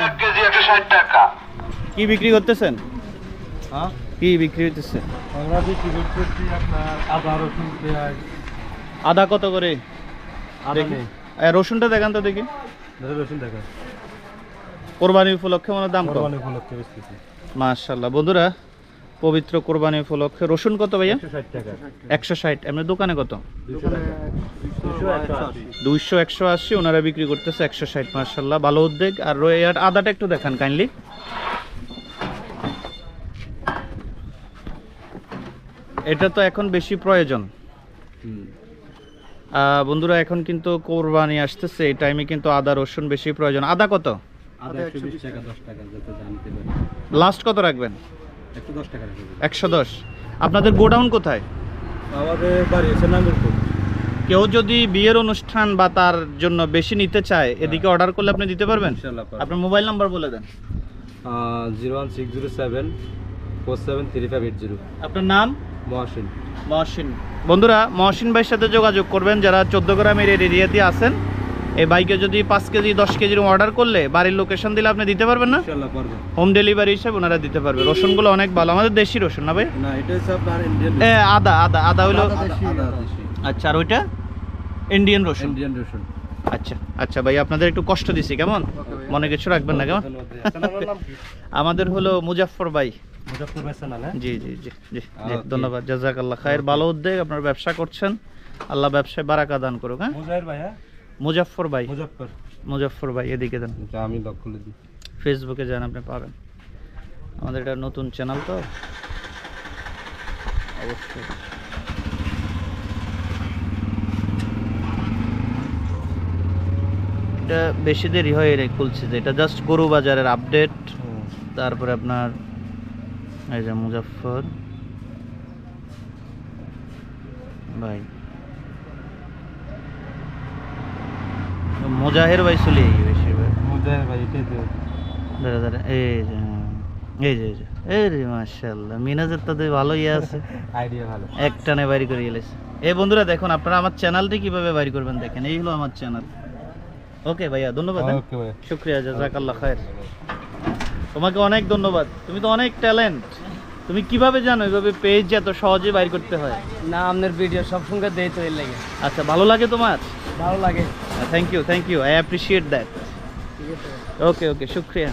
1 KG 160 টাকা। কি বিক্রি করতেছেন? হ্যাঁ, কি বিক্রি হইতেছে? আমরা বিক্রি করতেছি আপনার আদা, রসুন, পেঁয়াজ। আদা কত করে? আদা দেখি। নেই, রসুনটা দেখান তো দেখি। রসুন দেখা কোরবানি উপলক্ষে মনে হয় দাম কম। কোরবানি উপলক্ষে বেচতেছি মাশাআল্লাহ বন্ধুরা, পবিত্র কোরবানি উপলক্ষে রসুন কত ভাইয়া? 160 টাকা। 160। এমনি দোকানে কত? 200 টাকা। 200 180, ওনারা বিক্রি করতেছে 160। মাশাআল্লাহ, ভালো উদ্যোগ। আর আদাটা একটু দেখান কাইন্ডলি। এটা তো এখন বেশি প্রয়োজন। বন্ধুরা, এখন কিন্তু কোরবানি আসতেছে, এই টাইমে কিন্তু আদা রসুন বেশি প্রয়োজন। আদা কত? আদা 120 টাকা, 10 টাকা যত জানতে পারি। লাস্ট কত রাখবেন? 110 টাকা রাখবেন। 110। আপনাদের গোডাউন কোথায়? আমাদের বাড়ি আছে নাঙ্গলকোট। কেউ যদি বিয়ের অনুষ্ঠান বা তার জন্য বেশি নিতে চায়, এদিকে অর্ডার করলে আপনি দিতে পারবেন? ইনশাআল্লাহ পারবো। আপনার মোবাইল নাম্বার বলে দেন। 01607 473580। আপনার নাম? মহসিন। মহসিন। বন্ধুরা, মহসিন ভাইয়ের সাথে যোগাযোগ করবেন যারা 14 গ্রামের এরিয়াতে আছেন। এই বাইকে যদি 5 কেজি 10 কেজির অর্ডার করলে বাড়ির লোকেশন দিলে আপনি দিতে পারবেন না? ইনশাআল্লাহ পারবো। হোম ডেলিভারি হিসেবে ওনারা দিতে পারবে। রসুনগুলো অনেক ভালো, আমাদের দেশি রসুন না ভাই? না, এটা হচ্ছে আপনার ইন্ডিয়ান। আদা আদা আদা হলো। আদা দেশি। আচ্ছা, আর ওইটা ইন্ডিয়ান রসুন। ইন্ডিয়ান রসুন। আচ্ছা আচ্ছা ভাই, আপনাদের একটু কষ্ট দিছি, কেমন? মনে কিছু রাখবেন না, কেমন? আপনার নাম কি? আমাদের হলো মুজাফফর ভাই। মুজাফফর ভাই সানাল। জি জি জি জি জি, ধন্যবাদ। জাযাকাল্লাহ খায়ের। ভালো উদ্যোগ, আপনার ব্যবসা করছেন, আল্লাহ ব্যবসায় বারাকা দান করুক। হ্যাঁ, মুজাহির ভাই। হ্যাঁ, মুজাফফর ভাই। মুজাফফর। মুজাফফর ভাই, এদিকে দেন। আমি লক করে দিই। ফেসবুকে যান, আপনি পাবেন। আমাদের এটা নতুন চ্যানেল তো অবশ্যই। এটা বেশি দেরি হয় রে খুলছে, যে এটা জাস্ট গরু বাজারের আপডেট। তারপরে আপনার এই যে মুজাফফর ভাই, মুজাহির ভাই চলে বেশি ভাই। মুজাহির ভাই, এটাই তো। দাঁড়া দাঁড়া, এই যে এই যে এই যে এই রে, মাশাআল্লাহ, মিনাজের তো ভালো ইয়ে আছে, আইডিয়া ভালো। একটানে বাইর করে গেলেছে। এই বন্ধুরা দেখুন, আপনারা আমার চ্যানেলটি কিভাবে বাইর করবেন দেখেন, এই হলো আমার চ্যানেল। ওকে ভাইয়া, ধন্যবাদ। ওকে ভাই। শুকরিয়া, জাযাকাল্লাহ খায়ের। তোমাকে অনেক ধন্যবাদ, তুমি তো অনেক ট্যালেন্ট। তুমি কিভাবে জানো এইভাবে পেজ এত সহজে বাইর করতে হয়? না, আপনার ভিডিও সব সঙ্গে দেই তো এর লাগে। আচ্ছা, ভালো লাগে তোমার? ভালো লাগে। Thank you, I appreciate that. ঠিক আছে। ওকে ওকে, শুকরিয়া।